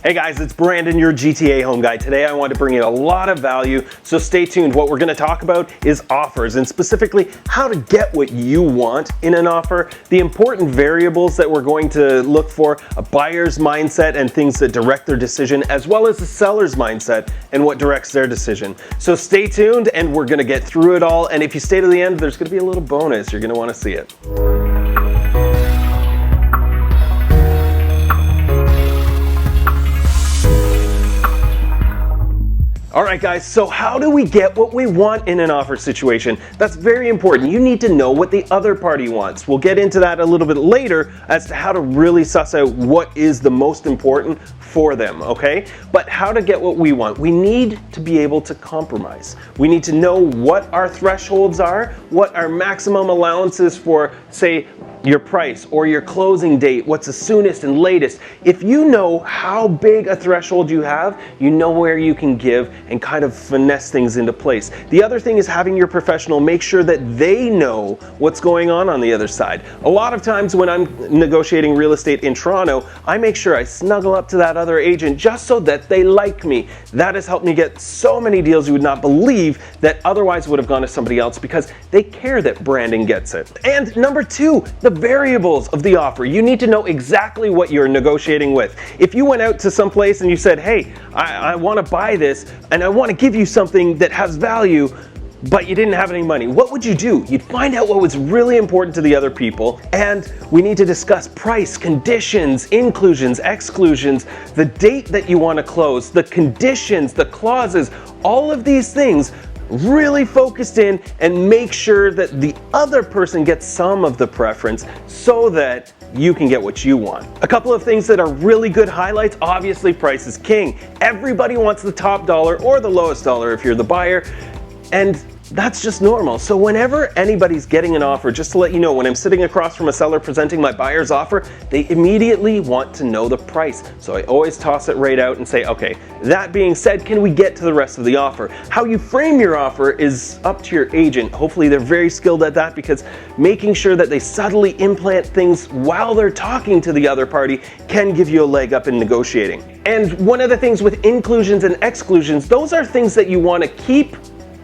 Hey guys, it's Brandon, your GTA Home Guy. Today I want to bring you a lot of value, so stay tuned. What we're going to talk about is offers, and specifically how to get what you want in an offer, the important variables that we're going to look for, a buyer's mindset and things that direct their decision, as well as the seller's mindset and what directs their decision. So stay tuned and we're going to get through it all, and if you stay to the end, there's going to be a little bonus. You're going to want to see it. All right guys, so how do we get what we want in an offer situation? That's very important. You need to know what the other party wants. We'll get into that a little bit later as to how to really suss out what is the most important for them, okay? But how to get what we want? We need to be able to compromise. We need to know what our thresholds are, what our maximum allowances for, say, your price or your closing date, what's the soonest and latest. If you know how big a threshold you have, you know where you can give and kind of finesse things into place. The other thing is having your professional make sure that they know what's going on the other side. A lot of times when I'm negotiating real estate in Toronto, I make sure I snuggle up to that other agent just so that they like me. That has helped me get so many deals you would not believe that otherwise would have gone to somebody else because they care that Brandon gets it. And number two, the variables of the offer. You need to know exactly what you're negotiating with. If you went out to some place and you said, hey, I want to buy this and I want to give you something that has value, but you didn't have any money, what would you do? You'd find out what was really important to the other people, and we need to discuss price, conditions, inclusions, exclusions, the date that you want to close, the conditions, the clauses, all of these things really focused in, and make sure that the other person gets some of the preference so that you can get what you want. A couple of things that are really good highlights, obviously price is king. Everybody wants the top dollar or the lowest dollar if you're the buyer, and that's just normal. So whenever anybody's getting an offer, just to let you know, when I'm sitting across from a seller presenting my buyer's offer, they immediately want to know the price. So I always toss it right out and say, okay, that being said, can we get to the rest of the offer? How you frame your offer is up to your agent. Hopefully they're very skilled at that, because making sure that they subtly implant things while they're talking to the other party can give you a leg up in negotiating. And one of the things with inclusions and exclusions, those are things that you want to keep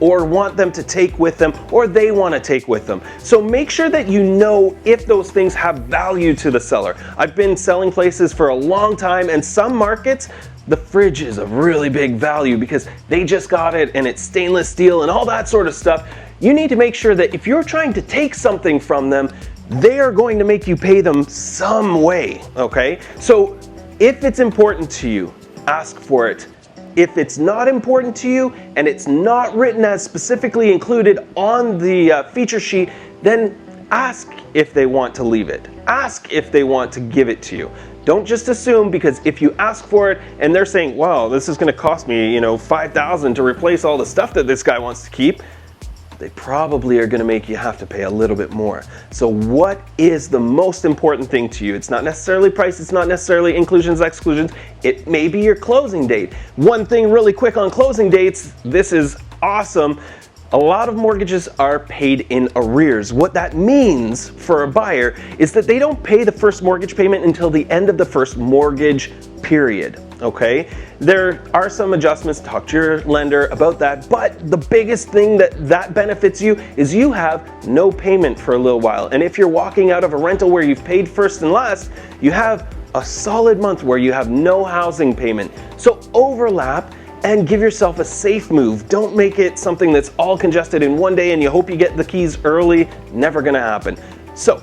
or want them to take with them, or they want to take with them. So make sure that you know if those things have value to the seller. I've been selling places for a long time, and some markets, the fridge is a really big value because they just got it and it's stainless steel and all that sort of stuff. You need to make sure that if you're trying to take something from them, they are going to make you pay them some way, okay? So if it's important to you, ask for it. If it's not important to you and it's not written as specifically included on the feature sheet, then ask if they want to leave it. Ask if they want to give it to you. Don't just assume, because if you ask for it and they're saying, wow, this is going to cost me, $5,000 to replace all the stuff that this guy wants to keep, they probably are going to make you have to pay a little bit more. So what is the most important thing to you? It's not necessarily price, it's not necessarily inclusions, exclusions, it may be your closing date. One thing really quick on closing dates, this is awesome. A lot of mortgages are paid in arrears. What that means for a buyer is that they don't pay the first mortgage payment until the end of the first mortgage period, okay? There are some adjustments, talk to your lender about that, but the biggest thing that benefits you is you have no payment for a little while. And if you're walking out of a rental where you've paid first and last, you have a solid month where you have no housing payment. So overlap and give yourself a safe move. Don't make it something that's all congested in one day and you hope you get the keys early. Never gonna happen. So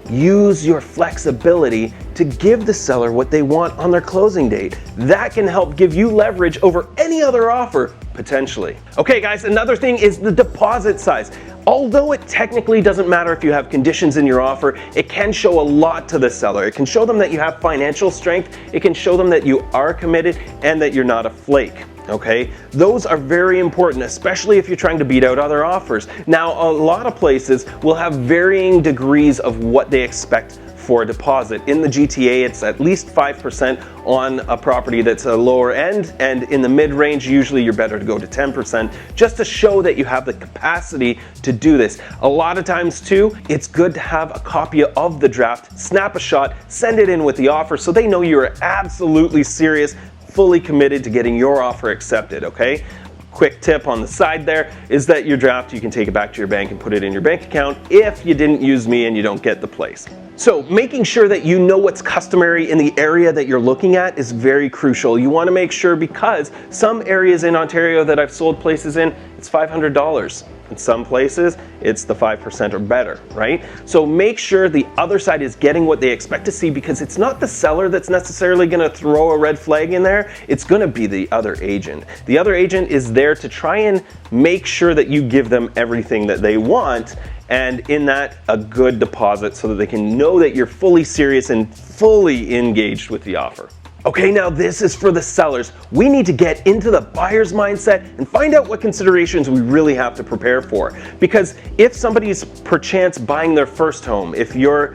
use your flexibility to give the seller what they want on their closing date. That can help give you leverage over any other offer, potentially. Okay guys, another thing is the deposit size. Although it technically doesn't matter if you have conditions in your offer, it can show a lot to the seller. It can show them that you have financial strength, it can show them that you are committed and that you're not a flake. Okay, those are very important, especially if you're trying to beat out other offers. Now, a lot of places will have varying degrees of what they expect for a deposit. In the GTA, it's at least 5% on a property that's a lower end, and in the mid-range, usually you're better to go to 10%, just to show that you have the capacity to do this. A lot of times too, it's good to have a copy of the draft, snap a shot, send it in with the offer so they know you're absolutely serious fully committed to getting your offer accepted, okay? Quick tip on the side there is that your draft, you can take it back to your bank and put it in your bank account if you didn't use me and you don't get the place. So making sure that you know what's customary in the area that you're looking at is very crucial. You want to make sure, because some areas in Ontario that I've sold places in, it's $500. In some places, it's the 5% or better, right? So make sure the other side is getting what they expect to see, because it's not the seller that's necessarily going to throw a red flag in there. It's going to be the other agent. The other agent is there to try and make sure that you give them everything that they want, and in that, a good deposit so that they can know that you're fully serious and fully engaged with the offer. Okay, now this is for the sellers. We need to get into the buyer's mindset and find out what considerations we really have to prepare for. Because if somebody's perchance buying their first home, if you're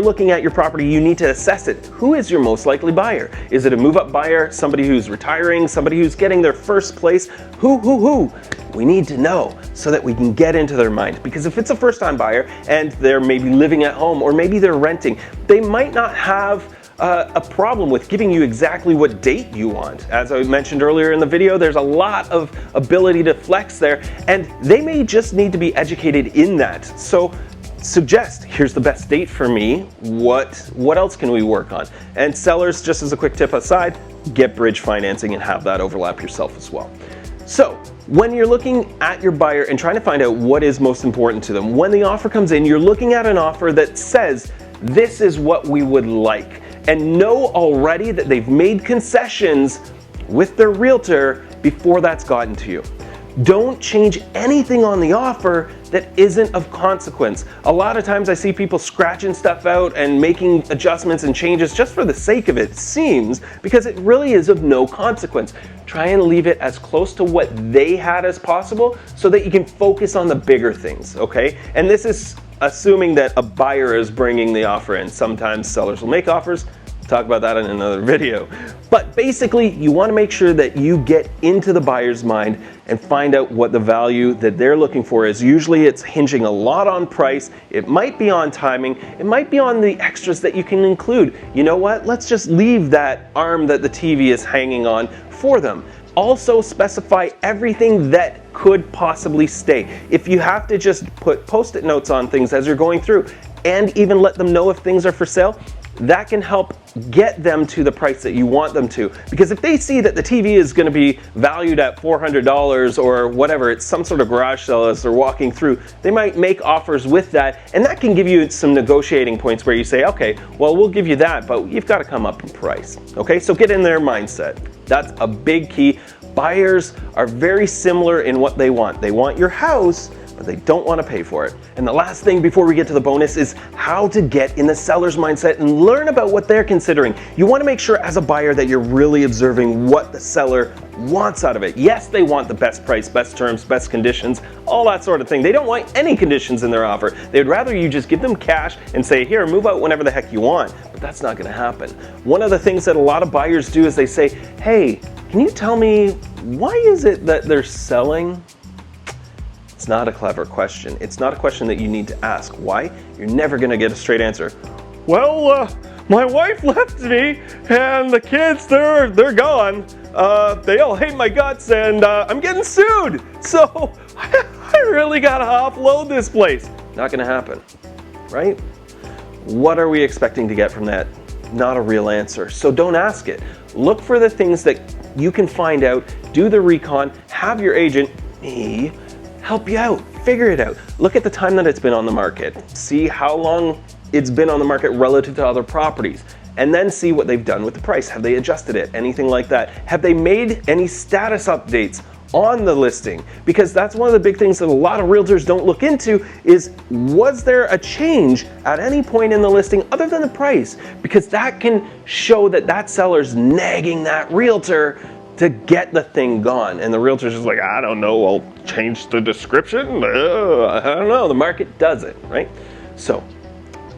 looking at your property, you need to assess it. Who is your most likely buyer? Is it a move-up buyer, somebody who's retiring, somebody who's getting their first place? Who? We need to know so that we can get into their mind. Because if it's a first-time buyer and they're maybe living at home or maybe they're renting, they might not have a problem with giving you exactly what date you want. As I mentioned earlier in the video, there's a lot of ability to flex there, and they may just need to be educated in that. So suggest, here's the best date for me, what else can we work on? And sellers, just as a quick tip aside, get bridge financing and have that overlap yourself as well. So when you're looking at your buyer and trying to find out what is most important to them, when the offer comes in, you're looking at an offer that says, this is what we would like. And know already that they've made concessions with their realtor before that's gotten to you. Don't change anything on the offer that isn't of consequence. A lot of times I see people scratching stuff out and making adjustments and changes just for the sake of it, seems, because it really is of no consequence. Try and leave it as close to what they had as possible so that you can focus on the bigger things, okay? And this is assuming that a buyer is bringing the offer in. Sometimes sellers will make offers. Talk about that in another video. But basically, you want to make sure that you get into the buyer's mind and find out what the value that they're looking for is. Usually it's hinging a lot on price. It might be on timing. It might be on the extras that you can include. You know what? Let's just leave that arm that the TV is hanging on for them. Also specify everything that could possibly stay. If you have to just put post-it notes on things as you're going through and even let them know if things are for sale, that can help get them to the price that you want them to. Because if they see that the TV is going to be valued at $400 or whatever, it's some sort of garage sale as they're walking through, they might make offers with that, and that can give you some negotiating points where you say, okay, well, we'll give you that, but you've got to come up in price. Okay, so get in their mindset. That's a big key. Buyers are very similar in what they want. They want your house, but they don't want to pay for it. And the last thing before we get to the bonus is how to get in the seller's mindset and learn about what they're considering. You want to make sure as a buyer that you're really observing what the seller wants out of it. Yes, they want the best price, best terms, best conditions, all that sort of thing. They don't want any conditions in their offer. They'd rather you just give them cash and say, here, move out whenever the heck you want. But that's not going to happen. One of the things that a lot of buyers do is they say, hey, can you tell me why is it that they're selling? It's not a clever question. It's not a question that you need to ask. Why? You're never going to get a straight answer. Well, my wife left me and the kids, they're gone. They all hate my guts and I'm getting sued. So I really got to offload this place. Not going to happen, right? What are we expecting to get from that? Not a real answer. So don't ask it. Look for the things that you can find out, do the recon, have your agent, me, help you out, figure it out. Look at the time that it's been on the market. See how long it's been on the market relative to other properties. And then see what they've done with the price. Have they adjusted it? Anything like that? Have they made any status updates on the listing? Because that's one of the big things that a lot of realtors don't look into is, was there a change at any point in the listing other than the price? Because that can show that that seller's nagging that realtor to get the thing gone. And the realtor's just like, I don't know, I'll change the description. I don't know, the market does it, right? So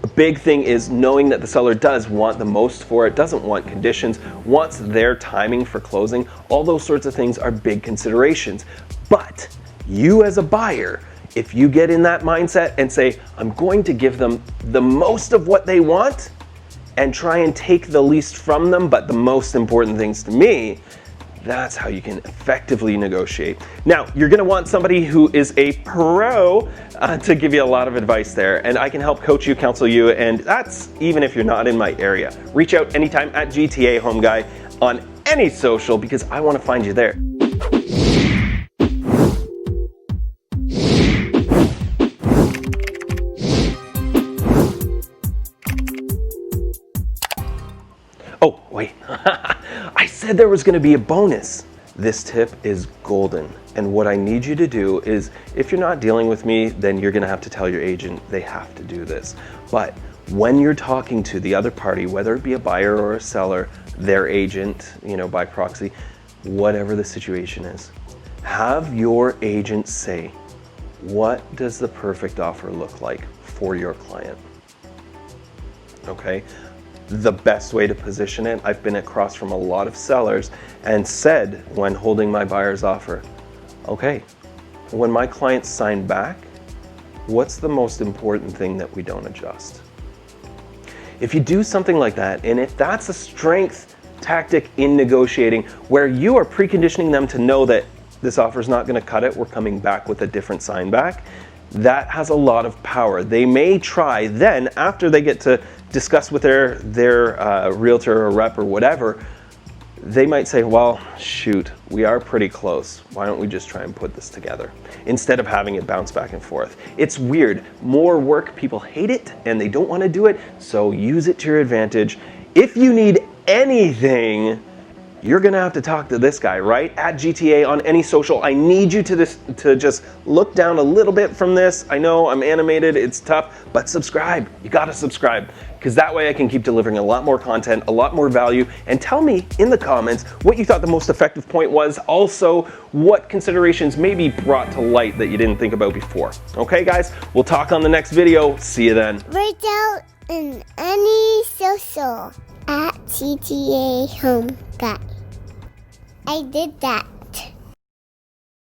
a big thing is knowing that the seller does want the most for it, doesn't want conditions, wants their timing for closing. All those sorts of things are big considerations. But you as a buyer, if you get in that mindset and say, I'm going to give them the most of what they want, and try and take the least from them, but the most important things to me, that's how you can effectively negotiate. Now, you're gonna want somebody who is a pro to give you a lot of advice there, and I can help coach you, counsel you, and that's even if you're not in my area. Reach out anytime at GTAHomeGuy on any social because I wanna find you there. Oh, wait, I said there was gonna be a bonus. This tip is golden. And what I need you to do is, if you're not dealing with me, then you're gonna have to tell your agent they have to do this. But when you're talking to the other party, whether it be a buyer or a seller, their agent, by proxy, whatever the situation is, have your agent say, what does the perfect offer look like for your client? Okay? The best way to position it, I've been across from a lot of sellers and said when holding my buyer's offer, okay, when my clients sign back, what's the most important thing that we don't adjust? If you do something like that, and if that's a strength tactic in negotiating where you are preconditioning them to know that this offer is not going to cut it, we're coming back with a different sign back, that has a lot of power. They may try then, after they get to discuss with their realtor or rep or whatever, they might say, well, shoot, we are pretty close. Why don't we just try and put this together? Instead of having it bounce back and forth. It's weird. More work, people hate it and they don't want to do it, so use it to your advantage. If you need anything, you're gonna have to talk to this guy, right? At GTA on any social. I need you to just look down a little bit from this. I know I'm animated, it's tough, but subscribe. You gotta subscribe, because that way I can keep delivering a lot more content, a lot more value, and tell me in the comments what you thought the most effective point was. Also, what considerations may be brought to light that you didn't think about before. Okay, guys? We'll talk on the next video. See you then. Reach out in any social at GTAHomeGuy. I did that.